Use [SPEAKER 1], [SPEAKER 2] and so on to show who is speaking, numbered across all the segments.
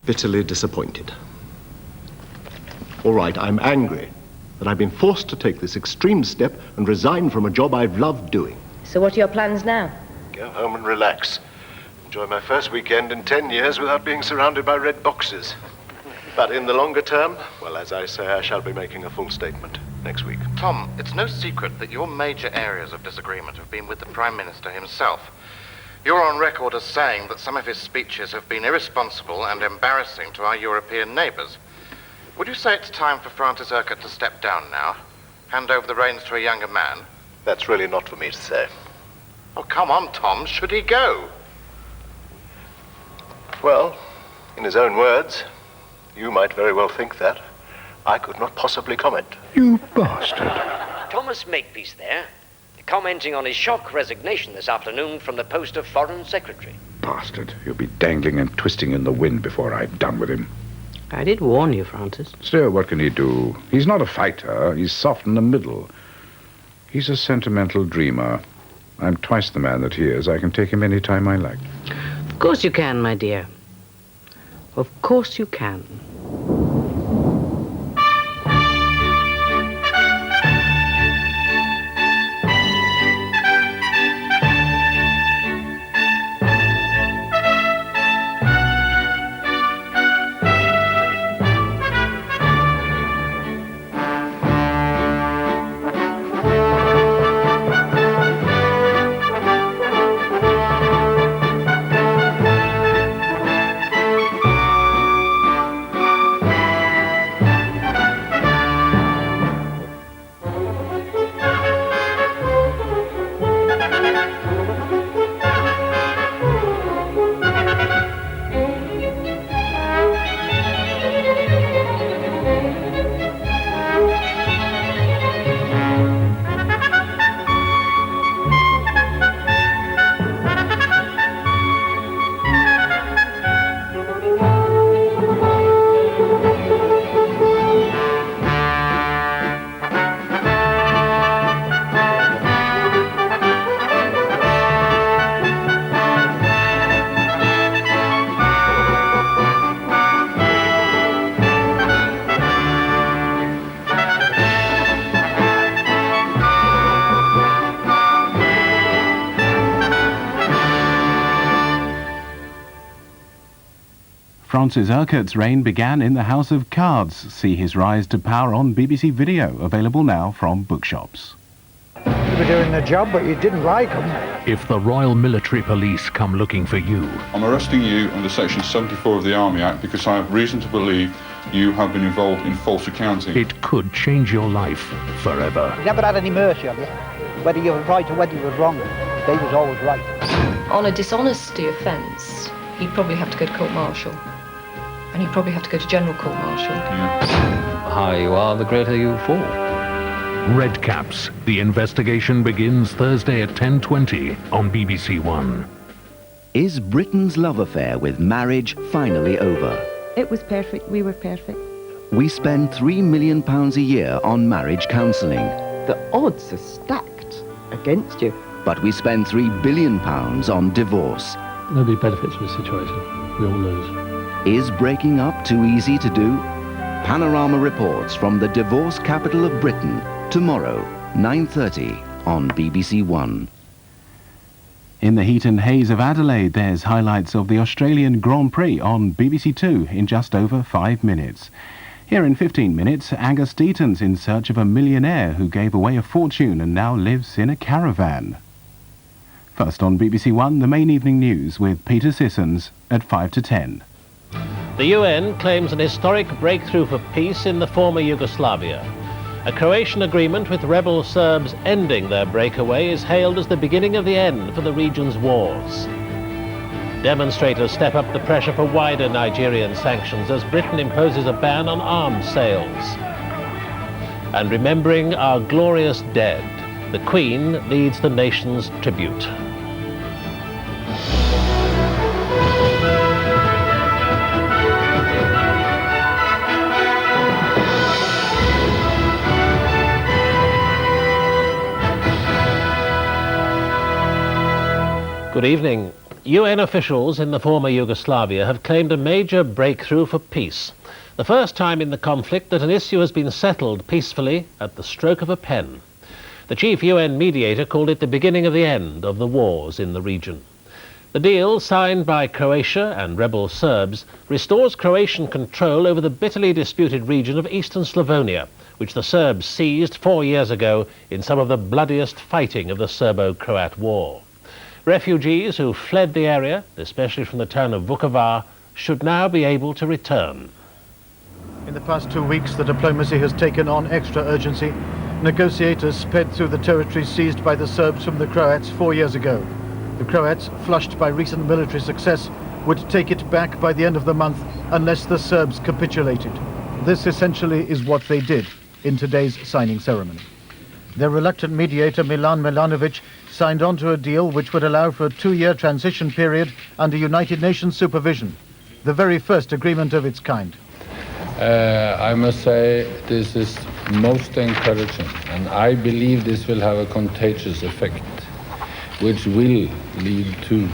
[SPEAKER 1] bitterly disappointed. All right, I'm angry that I've been forced to take this extreme step and resign from a job I've loved doing.
[SPEAKER 2] So what are your plans now?
[SPEAKER 1] Go home and relax. Enjoy my first weekend in 10 years without being surrounded by red boxes. But in the longer term, well, as I say, I shall be making a full statement next week.
[SPEAKER 3] Tom, it's no secret that your major areas of disagreement have been with the Prime Minister himself. You're on record as saying that some of his speeches have been irresponsible and embarrassing to our European neighbours. Would you say it's time for Francis Urquhart to step down now? Hand over the reins to a younger man?
[SPEAKER 1] That's really not for me to say.
[SPEAKER 3] Oh, come on, Tom. Should he go?
[SPEAKER 1] Well, in his own words, you might very well think that. I could not possibly comment.
[SPEAKER 4] You bastard.
[SPEAKER 5] Thomas Makepeace there, commenting on his shock resignation this afternoon from the post of Foreign Secretary.
[SPEAKER 4] Bastard. He'll be dangling and twisting in the wind before I've done with him.
[SPEAKER 6] I did warn you, Francis.
[SPEAKER 4] Still, what can he do? He's not a fighter. He's soft in the middle. He's a sentimental dreamer. I'm twice the man that he is. I can take him any time I like.
[SPEAKER 6] Of course you can, my dear. Of course you can.
[SPEAKER 7] Francis Urquhart's reign began in the House of Cards. See his rise to power on BBC Video, available now from bookshops.
[SPEAKER 8] You were doing the job, but you didn't like them.
[SPEAKER 9] If the Royal Military Police come looking for you...
[SPEAKER 10] I'm arresting you under Section 74 of the Army Act because I have reason to believe you have been involved in false accounting.
[SPEAKER 9] It could change your life forever.
[SPEAKER 8] You never had any mercy on you. Whether you were right or whether you were wrong, they was always right.
[SPEAKER 11] On a dishonesty offence, he'd probably have to go to court-martial. And he'd probably have to go to general court-martial.
[SPEAKER 10] Yeah.
[SPEAKER 12] The higher you are, the greater you fall.
[SPEAKER 9] Redcaps. The investigation begins Thursday at 10:20 on BBC1.
[SPEAKER 13] Is Britain's love affair with marriage finally over?
[SPEAKER 14] It was perfect. We were perfect.
[SPEAKER 13] We spend £3 million a year on marriage counselling.
[SPEAKER 14] The odds are stacked against you.
[SPEAKER 13] But we spend £3 billion on divorce.
[SPEAKER 15] Nobody benefits from this situation. We all lose.
[SPEAKER 13] Is breaking up too easy to do? Panorama reports from the divorce capital of Britain, tomorrow, 9:30 on BBC1.
[SPEAKER 7] In the heat and haze of Adelaide, there's highlights of the Australian Grand Prix on BBC2 in just over 5 minutes. Here in 15 minutes, Angus Deaton's in search of a millionaire who gave away a fortune and now lives in a caravan. First on BBC1, the main evening news with Peter Sissons at 5 to 10.
[SPEAKER 16] The UN claims an historic breakthrough for peace in the former Yugoslavia. A Croatian agreement with rebel Serbs ending their breakaway is hailed as the beginning of the end for the region's wars. Demonstrators step up the pressure for wider Nigerian sanctions as Britain imposes a ban on arms sales. And remembering our glorious dead, the Queen leads the nation's tribute. Good evening. UN officials in the former Yugoslavia have claimed a major breakthrough for peace. The first time in the conflict that an issue has been settled peacefully at the stroke of a pen. The chief UN mediator called it the beginning of the end of the wars in the region. The deal, signed by Croatia and rebel Serbs, restores Croatian control over the bitterly disputed region of eastern Slavonia, which the Serbs seized 4 years ago in some of the bloodiest fighting of the Serbo-Croat War. Refugees who fled the area, especially from the town of Vukovar, should now be able to return.
[SPEAKER 2] In the past 2 weeks, the diplomacy has taken on extra urgency. Negotiators sped through the territory seized by the Serbs from the Croats 4 years ago. The Croats, flushed by recent military success, would take it back by the end of the month unless the Serbs capitulated. This essentially is what they did in today's signing ceremony. Their reluctant mediator, Milan Milanovic, signed on to a deal which would allow for a 2-year transition period under United Nations supervision, the very first agreement of its kind.
[SPEAKER 17] I must say this is most encouraging, and I believe this will have a contagious effect, which will lead to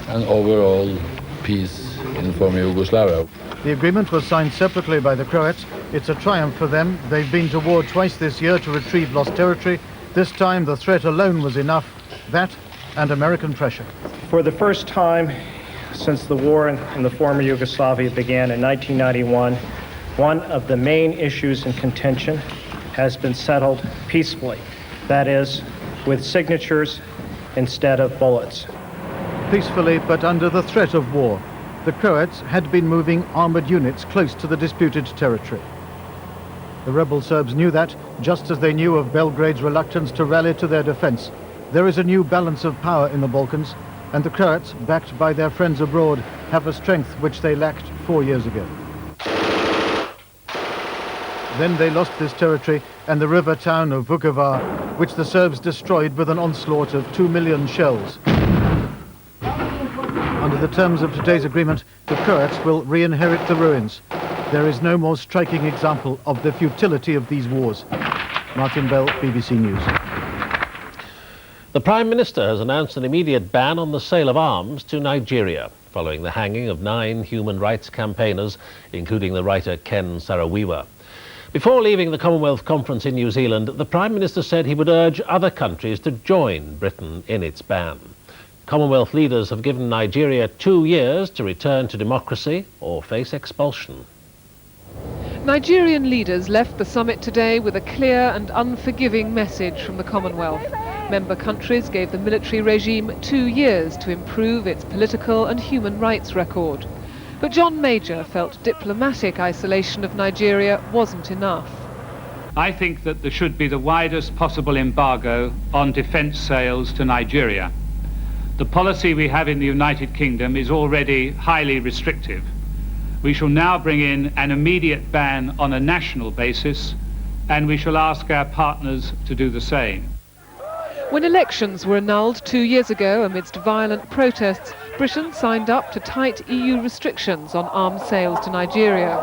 [SPEAKER 17] an overall peace in former Yugoslavia.
[SPEAKER 2] The agreement was signed separately by the Croats. It's a triumph for them. They've been to war twice this year to retrieve lost territory. This time the threat alone was enough. That and American pressure.
[SPEAKER 18] For the first time since the war in the former Yugoslavia began in 1991, one of the main issues in contention has been settled peacefully. That is, with signatures instead of bullets.
[SPEAKER 2] Peacefully, but under the threat of war. The Croats had been moving armored units close to the disputed territory. The rebel Serbs knew that, just as they knew of Belgrade's reluctance to rally to their defense. There is a new balance of power in the Balkans, and the Croats, backed by their friends abroad, have a strength which they lacked 4 years ago. Then they lost this territory and the river town of Vukovar, which the Serbs destroyed with an onslaught of 2 million shells. Under the terms of today's agreement, the Croats will re-inherit the ruins. There is no more striking example of the futility of these wars. Martin Bell, BBC News.
[SPEAKER 16] The Prime Minister has announced an immediate ban on the sale of arms to Nigeria, following the hanging of 9 human rights campaigners, including the writer Ken Saro-Wiwa. Before leaving the Commonwealth Conference in New Zealand, the Prime Minister said he would urge other countries to join Britain in its ban. Commonwealth leaders have given Nigeria 2 years to return to democracy or face expulsion.
[SPEAKER 19] Nigerian leaders left the summit today with a clear and unforgiving message from the Commonwealth. Member countries gave the military regime 2 years to improve its political and human rights record. But John Major felt diplomatic isolation of Nigeria wasn't enough.
[SPEAKER 20] I think that there should be the widest possible embargo on defence sales to Nigeria. The policy we have in the United Kingdom is already highly restrictive. We shall now bring in an immediate ban on a national basis, and we shall ask our partners to do the same.
[SPEAKER 19] When elections were annulled 2 years ago amidst violent protests, Britain signed up to tight EU restrictions on arms sales to Nigeria.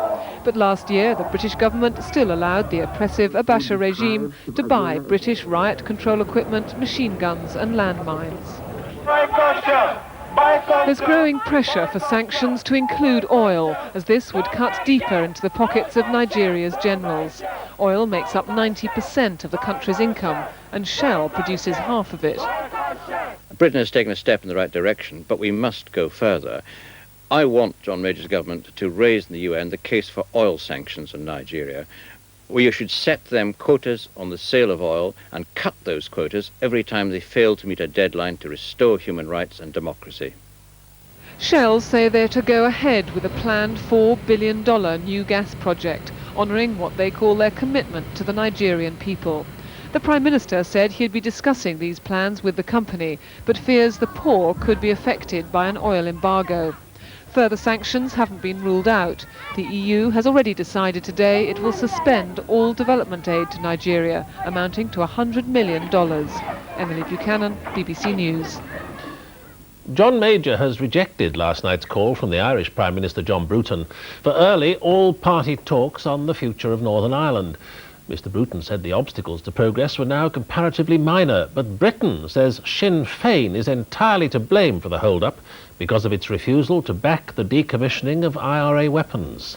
[SPEAKER 19] But last year, the British government still allowed the oppressive Abacha regime to buy British riot control equipment, machine guns and landmines. There's growing pressure for sanctions to include oil, as this would cut deeper into the pockets of Nigeria's generals. Oil makes up 90% of the country's income, and Shell produces half of it.
[SPEAKER 21] Britain has taken a step in the right direction, but we must go further. I want John Major's government to raise in the UN the case for oil sanctions in Nigeria. We should set them quotas on the sale of oil and cut those quotas every time they fail to meet a deadline to restore human rights and democracy.
[SPEAKER 19] Shell say they're to go ahead with a planned $4 billion new gas project, honouring what they call their commitment to the Nigerian people. The Prime Minister said he'd be discussing these plans with the company, but fears the poor could be affected by an oil embargo. Further sanctions haven't been ruled out. The EU has already decided today it will suspend all development aid to Nigeria, amounting to $100 million. Emily Buchanan, BBC News.
[SPEAKER 16] John Major has rejected last night's call from the Irish Prime Minister John Bruton for early all-party talks on the future of Northern Ireland. Mr Bruton said the obstacles to progress were now comparatively minor, but Britain says Sinn Féin is entirely to blame for the hold-up because of its refusal to back the decommissioning of IRA weapons.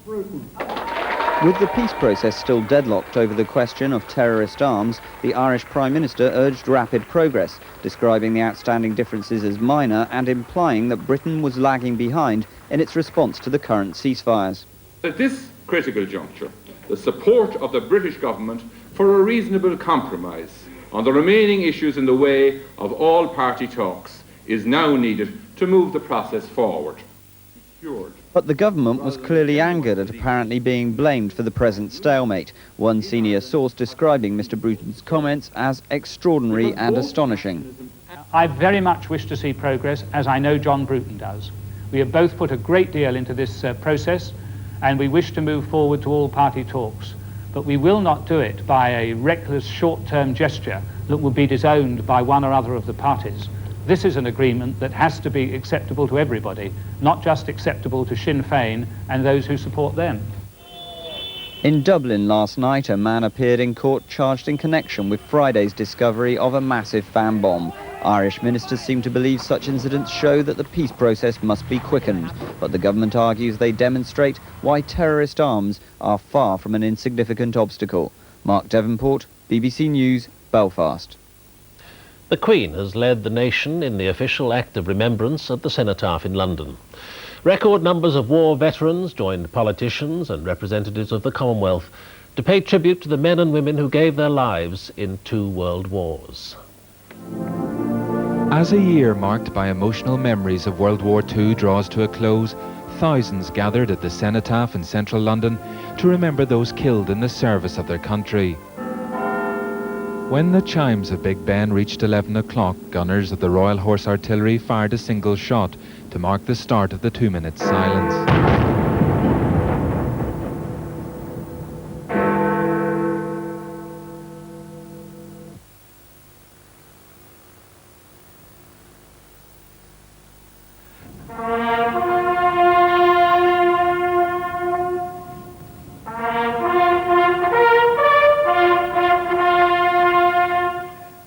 [SPEAKER 3] With the peace process still deadlocked over the question of terrorist arms, the Irish Prime Minister urged rapid progress, describing the outstanding differences as minor and implying that Britain was lagging behind in its response to the current ceasefires.
[SPEAKER 10] At this critical juncture, the support of the British government for a reasonable compromise on the remaining issues in the way of all-party talks is now needed to move the process forward.
[SPEAKER 3] But the government was clearly angered at apparently being blamed for the present stalemate, one senior source describing Mr Bruton's comments as extraordinary and astonishing.
[SPEAKER 20] I very much wish to see progress, as I know John Bruton does. We have both put a great deal into this process, and we wish to move forward to all-party talks. But we will not do it by a reckless short-term gesture that will be disowned by one or other of the parties. This is an agreement that has to be acceptable to everybody, not just acceptable to Sinn Féin and those who support them.
[SPEAKER 3] In Dublin last night, a man appeared in court charged in connection with Friday's discovery of a massive fan bomb. Irish ministers seem to believe such incidents show that the peace process must be quickened, but the government argues they demonstrate why terrorist arms are far from an insignificant obstacle. Mark Devonport, BBC News, Belfast.
[SPEAKER 16] The Queen has led the nation in the official act of remembrance at the Cenotaph in London. Record numbers of war veterans joined politicians and representatives of the Commonwealth to pay tribute to the men and women who gave their lives in 2 world wars.
[SPEAKER 22] As a year marked by emotional memories of World War II draws to a close, thousands gathered at the Cenotaph in central London to remember those killed in the service of their country. When the chimes of Big Ben reached 11 o'clock, gunners of the Royal Horse Artillery fired a single shot to mark the start of the 2-minute silence.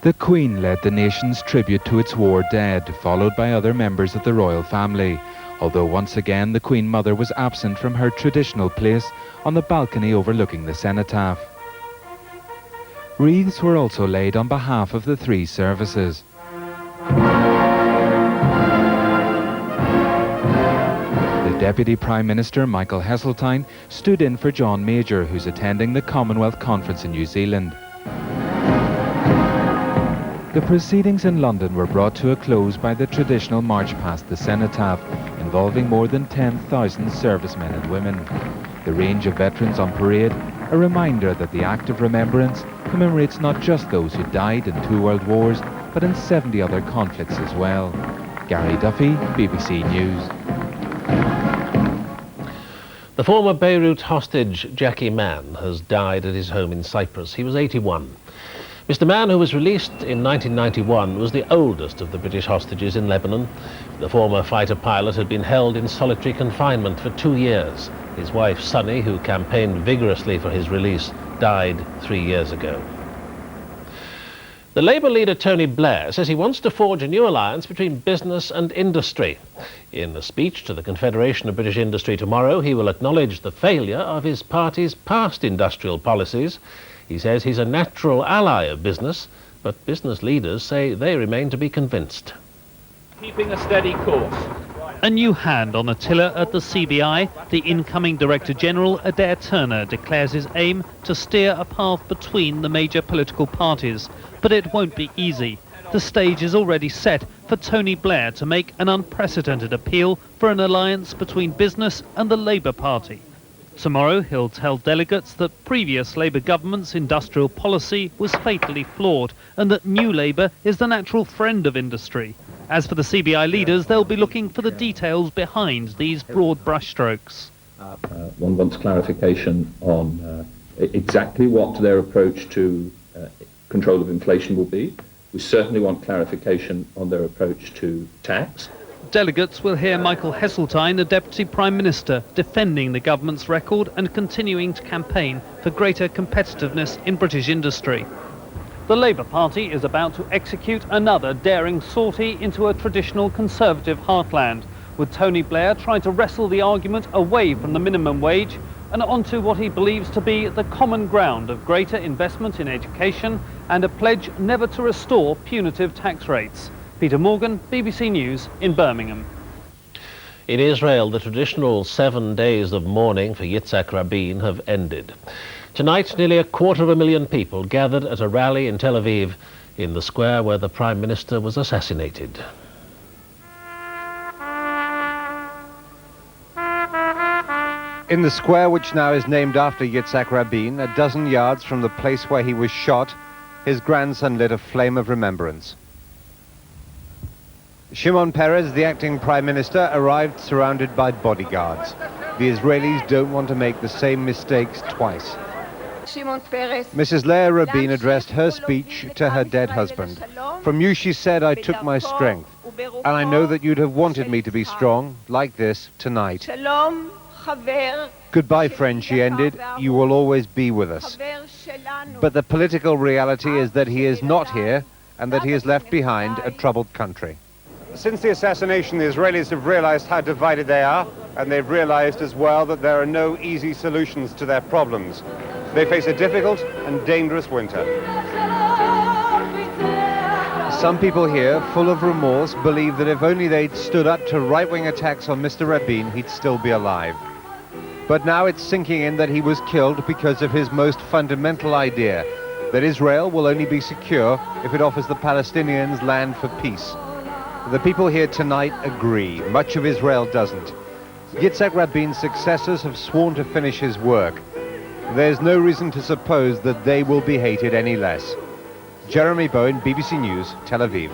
[SPEAKER 22] The Queen led the nation's tribute to its war dead, followed by other members of the royal family, although once again the Queen Mother was absent from her traditional place on the balcony overlooking the Cenotaph. Wreaths were also laid on behalf of the 3 services. The Deputy Prime Minister, Michael Heseltine, stood in for John Major, who's attending the Commonwealth Conference in New Zealand. The proceedings in London were brought to a close by the traditional march past the Cenotaph, involving more than 10,000 servicemen and women. The range of veterans on parade, a reminder that the act of remembrance commemorates not just those who died in 2 world wars, but in 70 other conflicts as well. Gary Duffy, BBC News.
[SPEAKER 16] The former Beirut hostage Jackie Mann has died at his home in Cyprus. He was 81. Mr. Mann, who was released in 1991, was the oldest of the British hostages in Lebanon. The former fighter pilot had been held in solitary confinement for 2 years. His wife, Sunny, who campaigned vigorously for his release, died 3 years ago. The Labour leader Tony Blair says he wants to forge a new alliance between business and industry. In a speech to the Confederation of British Industry tomorrow, he will acknowledge the failure of his party's past industrial policies. He says he's a natural ally of business, but business leaders say they remain to be convinced.
[SPEAKER 23] Keeping a steady course. A new hand on the tiller at the CBI, the incoming Director General, Adair Turner, declares his aim to steer a path between the major political parties. But it won't be easy. The stage is already set for Tony Blair to make an unprecedented appeal for an alliance between business and the Labour Party. Tomorrow he'll tell delegates that previous Labour government's industrial policy was fatally flawed and that new Labour is the natural friend of industry. As for the CBI leaders, they'll be looking for the details behind these broad brushstrokes.
[SPEAKER 24] One wants clarification on exactly what their approach to control of inflation will be. We certainly want clarification on their approach to tax.
[SPEAKER 23] Delegates will hear Michael Heseltine, the Deputy Prime Minister, defending the government's record and continuing to campaign for greater competitiveness in British industry. The Labour Party is about to execute another daring sortie into a traditional Conservative heartland, with Tony Blair trying to wrestle the argument away from the minimum wage and onto what he believes to be the common ground of greater investment in education and a pledge never to restore punitive tax rates. Peter Morgan, BBC News in Birmingham.
[SPEAKER 16] In Israel, the traditional 7 days of mourning for Yitzhak Rabin have ended. Tonight, nearly 250,000 people gathered at a rally in Tel Aviv, in the square where the Prime Minister was assassinated.
[SPEAKER 1] In the square, which now is named after Yitzhak Rabin, a dozen yards from the place where he was shot, his grandson lit a flame of remembrance. Shimon Peres, the acting Prime Minister, arrived surrounded by bodyguards. The Israelis don't want to make the same mistakes twice. Mrs. Leah Rabin addressed her speech to her dead husband. From you, she said, I took my strength, and I know that you'd have wanted me to be strong, like this, tonight. Goodbye, friend, she ended. You will always be with us. But the political reality is that he is not here, and that he has left behind a troubled country. Since the assassination, the Israelis have realized how divided they are, and they've realized as well that there are no easy solutions to their problems. They face a difficult and dangerous winter. Some people here, full of remorse, believe that if only they'd stood up to right-wing attacks on Mr. Rabin, he'd still be alive. But now it's sinking in that he was killed because of his most fundamental idea, that Israel will only be secure if it offers the Palestinians land for peace. The people here tonight agree. Much of Israel doesn't. Yitzhak Rabin's successors have sworn to finish his work. There's no reason to suppose that they will be hated any less. Jeremy Bowen, BBC News, Tel Aviv.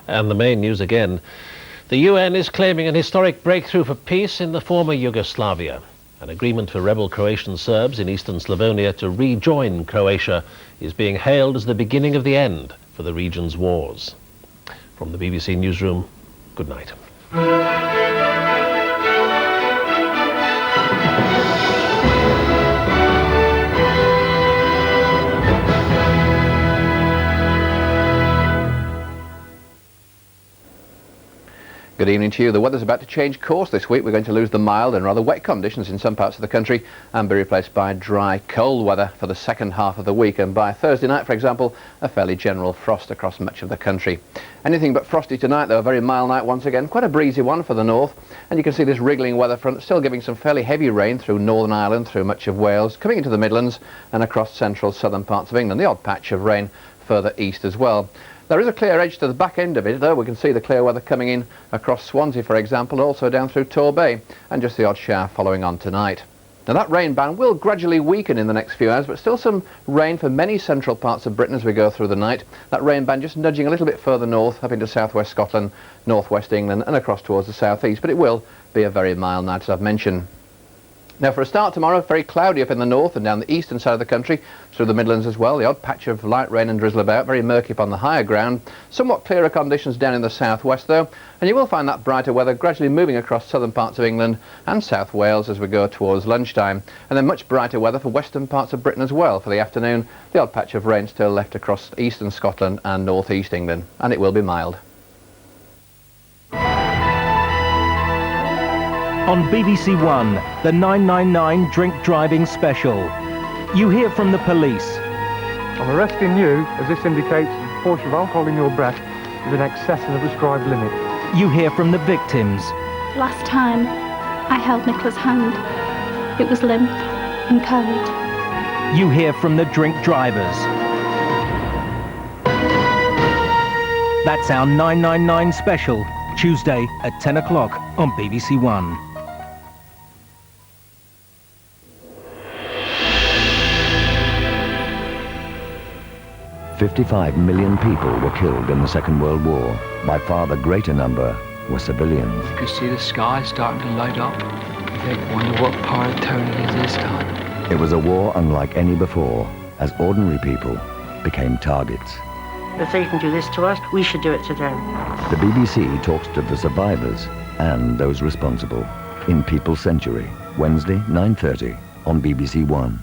[SPEAKER 16] And the main news again. The UN is claiming an historic breakthrough for peace in the former Yugoslavia. An agreement for rebel Croatian Serbs in eastern Slavonia to rejoin Croatia is being hailed as the beginning of the end for the region's wars. From the BBC Newsroom, good night.
[SPEAKER 4] Good evening to you. The weather's about to change course this week. We're going to lose the mild and rather wet conditions in some parts of the country and be replaced by dry, cold weather for the second half of the week. And by Thursday night, for example, a fairly general frost across much of the country. Anything but frosty tonight, though. A very mild night once again. Quite a breezy one for the north. And you can see this wriggling weather front still giving some fairly heavy rain through Northern Ireland, through much of Wales, coming into the Midlands and across central southern parts of England. The odd patch of rain further east as well. There is a clear edge to the back end of it, though. We can see the clear weather coming in across Swansea, for example, and also down through Torbay, and just the odd shower following on tonight. Now, that rain band will gradually weaken in the next few hours, but still some rain for many central parts of Britain as we go through the night. That rain band just nudging a little bit further north, up into southwest Scotland, northwest England, and across towards the southeast, but it will be a very mild night, as I've mentioned. Now, for a start tomorrow, very cloudy up in the north and down the eastern side of the country, through the Midlands as well. The odd patch of light rain and drizzle about, very murky upon the higher ground. Somewhat clearer conditions down in the southwest, though, and you will find that brighter weather gradually moving across southern parts of England and South Wales as we go towards lunchtime. And then much brighter weather for western parts of Britain as well for the afternoon. The odd patch of rain still left across eastern Scotland and northeast England, and it will be mild.
[SPEAKER 5] On BBC1, the 999 drink driving special. You hear from the police.
[SPEAKER 6] I'm arresting you, as this indicates the proportion of alcohol in your breath is in excess of the prescribed limit.
[SPEAKER 5] You hear from the victims.
[SPEAKER 25] Last time I held Nicola's hand, it was limp and cold.
[SPEAKER 5] You hear from the drink drivers. That's our 999 special, Tuesday at 10 o'clock on BBC1.
[SPEAKER 13] 55 million people were killed in the Second World War. By far the greater number were civilians.
[SPEAKER 26] You could see the sky starting to light up. You think, wonder what part of town it is this time.
[SPEAKER 13] It was a war unlike any before, as ordinary people became targets.
[SPEAKER 8] If they can do this to us, we should do it to them.
[SPEAKER 9] The BBC talks to the survivors and those responsible in People's Century, Wednesday, 9:30 on BBC1.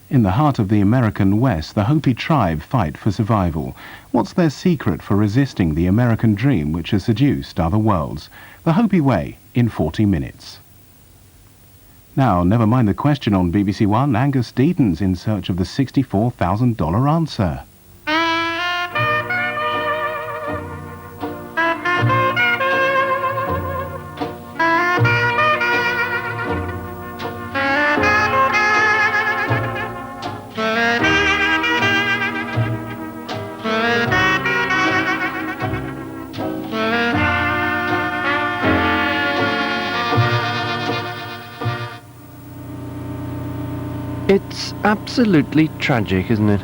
[SPEAKER 7] In the heart of the American West, the Hopi tribe fight for survival. What's their secret for resisting the American dream which has seduced other worlds? The Hopi Way in 40 minutes. Now, never mind the question on BBC1, Angus Deaton's in search of the $64,000 answer.
[SPEAKER 11] It's absolutely tragic, isn't it?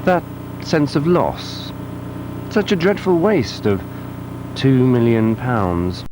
[SPEAKER 11] That sense of loss. Such a dreadful waste of £2 million.